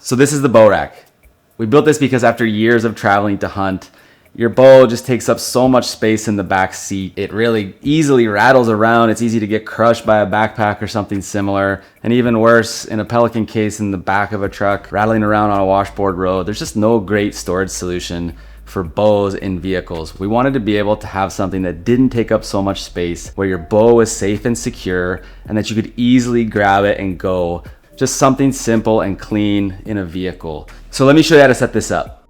So this is the bow rack. We built this because after years of traveling to hunt, your bow just takes up so much space in the back seat. It really easily rattles around. It's easy to get crushed by a backpack or something similar. And even worse, in a Pelican case in the back of a truck, rattling around on a washboard road. There's just no great storage solution for bows in vehicles. We wanted to be able to have something that didn't take up so much space, where your bow was safe and secure, and that you could easily grab it and go. Just something simple and clean in a vehicle. So let me show you how to set this up.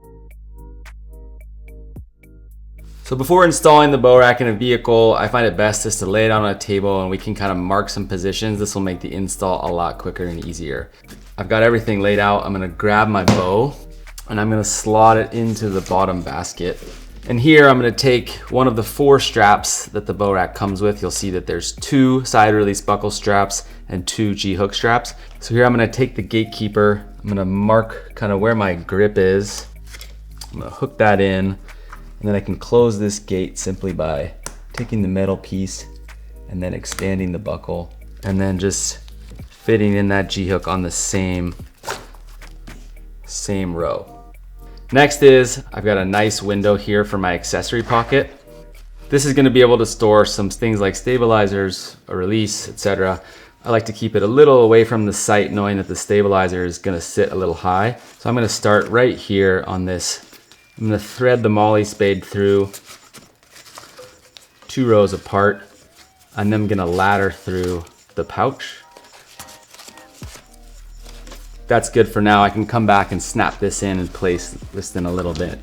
So before installing the bow rack in a vehicle, I find it best just to lay it on a table and we can kind of mark some positions. This will make the install a lot quicker and easier. I've got everything laid out. I'm gonna grab my bow and I'm gonna slot it into the bottom basket. And here I'm gonna take one of the 4 straps that the bow rack comes with. You'll see that there's 2 side release buckle straps and 2 G-hook straps. So here I'm gonna take the gatekeeper. I'm gonna mark kind of where my grip is. I'm gonna hook that in. And then I can close this gate simply by taking the metal piece and then expanding the buckle and then just fitting in that G-hook on the same row. Next is I've got a nice window here for my accessory pocket. This is going to be able to store some things like stabilizers, a release, etc. I like to keep it a little away from the sight, knowing that the stabilizer is going to sit a little high. So I'm going to start right here on this. I'm going to thread the MOLLE spade through 2 rows apart, and then I'm going to ladder through the pouch. That's good for now. I can come back and snap this in and place this in a little bit.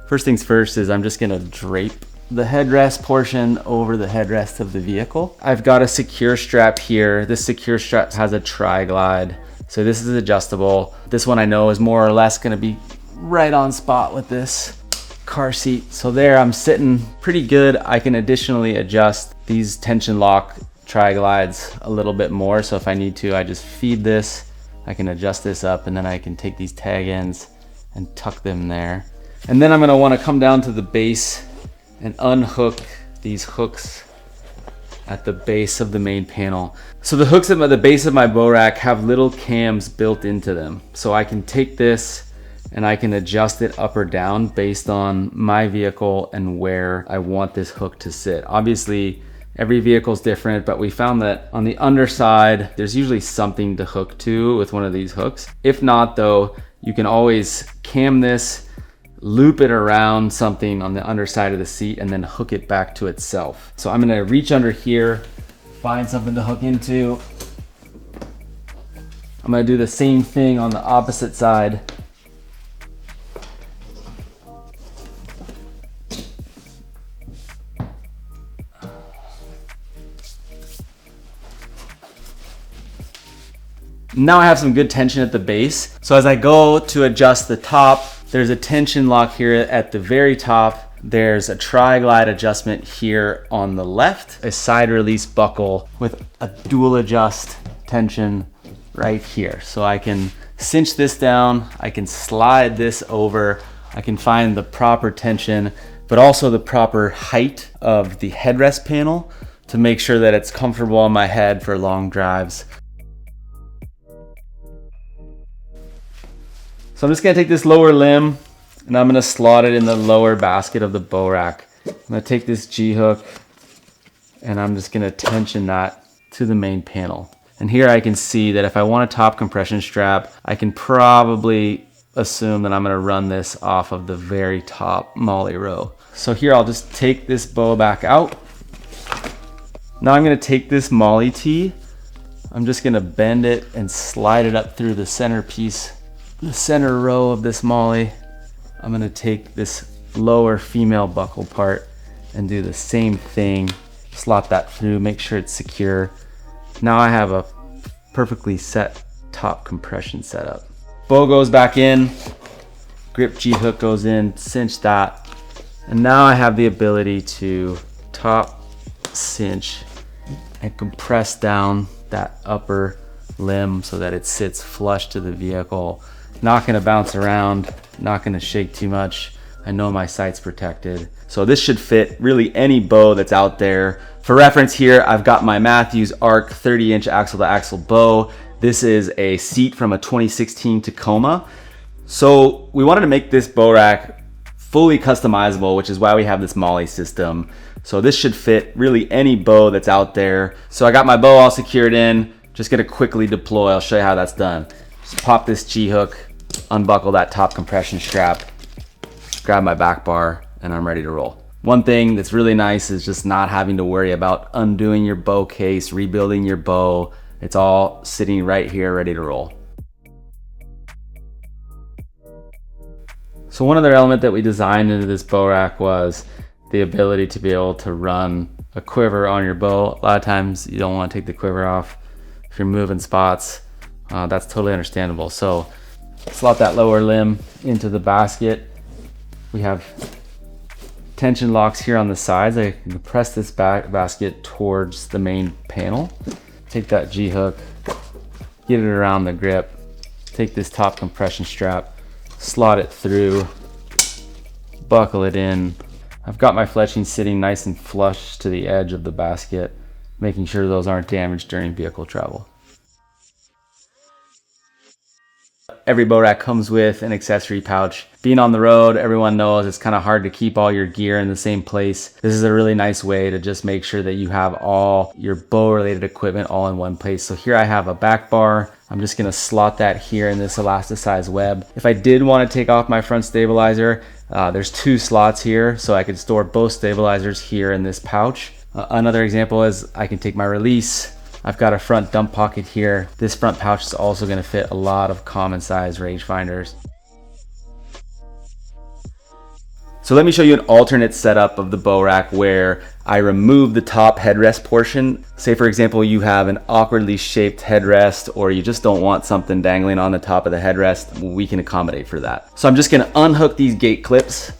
First things first is I'm just going to drape the headrest portion over the headrest of the vehicle. I've got a secure strap here. This secure strap has a tri-glide. So this is adjustable. This one I know is more or less gonna be right on spot with this car seat. So there I'm sitting pretty good. I can additionally adjust these tension lock tri-glides a little bit more. So if I need to, I just feed this. I can adjust this up and then I can take these tag ends and tuck them there. And then I'm gonna wanna come down to the base and unhook these hooks at the base of the main panel. So the hooks at the base of my bow rack have little cams built into them. So I can take this and I can adjust it up or down based on my vehicle and where I want this hook to sit. Obviously, every vehicle is different, but we found that on the underside, there's usually something to hook to with one of these hooks. If not though, you can always cam this, loop it around something on the underside of the seat and then hook it back to itself. So I'm gonna reach under here, find something to hook into. I'm gonna do the same thing on the opposite side. Now I have some good tension at the base. So as I go to adjust the top, there's a tension lock here at the very top. There's a tri-glide adjustment here on the left, a side release buckle with a dual adjust tension right here. So I can cinch this down, I can slide this over, I can find the proper tension, but also the proper height of the headrest panel to make sure that it's comfortable on my head for long drives. So I'm just gonna take this lower limb and I'm gonna slot it in the lower basket of the bow rack. I'm gonna take this G-hook and I'm just gonna tension that to the main panel. And here I can see that if I want a top compression strap, I can probably assume that I'm gonna run this off of the very top MOLLE row. So here I'll just take this bow back out. Now I'm gonna take this MOLLE tee. I'm just gonna bend it and slide it up through the center piece, the center row of this MOLLE. I'm gonna take this lower female buckle part and do the same thing. Slot that through, make sure it's secure. Now I have a perfectly set top compression setup. Bow goes back in, grip G-hook goes in, cinch that. And now I have the ability to top cinch and compress down that upper limb so that it sits flush to the vehicle. Not gonna bounce around, not gonna shake too much. I know my sight's protected. So this should fit really any bow that's out there. For reference here, I've got my Mathews Arc 30-inch axle to axle bow. This is a seat from a 2016 Tacoma. So we wanted to make this bow rack fully customizable, which is why we have this MOLLE system. So this should fit really any bow that's out there. So I got my bow all secured in, just gonna quickly deploy. I'll show you how that's done. Just pop this G-hook, unbuckle that top compression strap, grab my back bar, and I'm ready to roll. One thing that's really nice is just not having to worry about undoing your bow case, rebuilding your bow. It's all sitting right here ready to roll. So one other element that we designed into this bow rack was the ability to be able to run a quiver on your bow. A lot of times you don't want to take the quiver off if you're moving spots. That's totally understandable. So slot that lower limb into the basket. We have tension locks here on the sides. I can press this basket towards the main panel. Take that G-hook, get it around the grip, take this top compression strap, slot it through, buckle it in. I've got my fletchings sitting nice and flush to the edge of the basket, making sure those aren't damaged during vehicle travel. Every bow rack comes with an accessory pouch. Being on the road, everyone knows it's kind of hard to keep all your gear in the same place. This is a really nice way to just make sure that you have all your bow related equipment all in one place. So here I have a back bar. I'm just gonna slot that here in this elasticized web. If I did want to take off my front stabilizer, there's 2 slots here, so I could store both stabilizers here in this pouch. Another example is I can take my release. I've got a front dump pocket here. This front pouch is also going to fit a lot of common size rangefinders. So let me show you an alternate setup of the bow rack where I remove the top headrest portion. Say for example, you have an awkwardly shaped headrest or you just don't want something dangling on the top of the headrest. We can accommodate for that. So I'm just going to unhook these gate clips,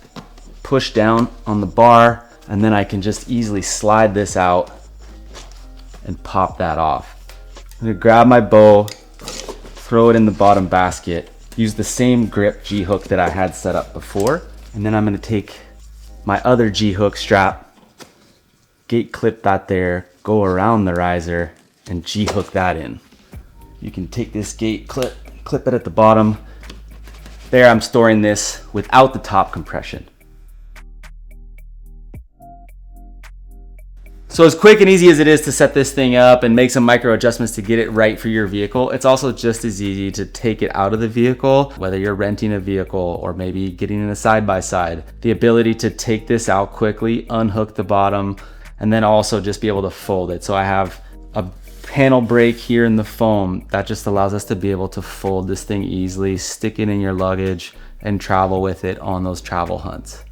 push down on the bar, and then I can just easily slide this out and pop that off. I'm gonna grab my bow, throw it in the bottom basket, use the same grip G-hook that I had set up before, and then I'm gonna take my other G-hook strap, gate clip that there, go around the riser, and G-hook that in. You can take this gate clip it at the bottom. There I'm storing this without the top compression. So as quick and easy as it is to set this thing up and make some micro adjustments to get it right for your vehicle, it's also just as easy to take it out of the vehicle, whether you're renting a vehicle or maybe getting in a side-by-side. The ability to take this out quickly, unhook the bottom, and then also just be able to fold it. So I have a panel break here in the foam that just allows us to be able to fold this thing easily, stick it in your luggage, and travel with it on those travel hunts.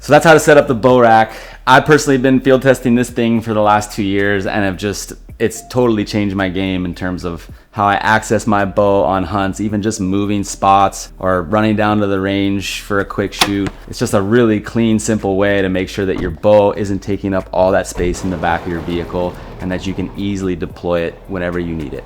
So that's how to set up the bow rack. I personally have been field testing this thing for the last 2 years and it's totally changed my game in terms of how I access my bow on hunts, even just moving spots or running down to the range for a quick shoot. It's just a really clean, simple way to make sure that your bow isn't taking up all that space in the back of your vehicle and that you can easily deploy it whenever you need it.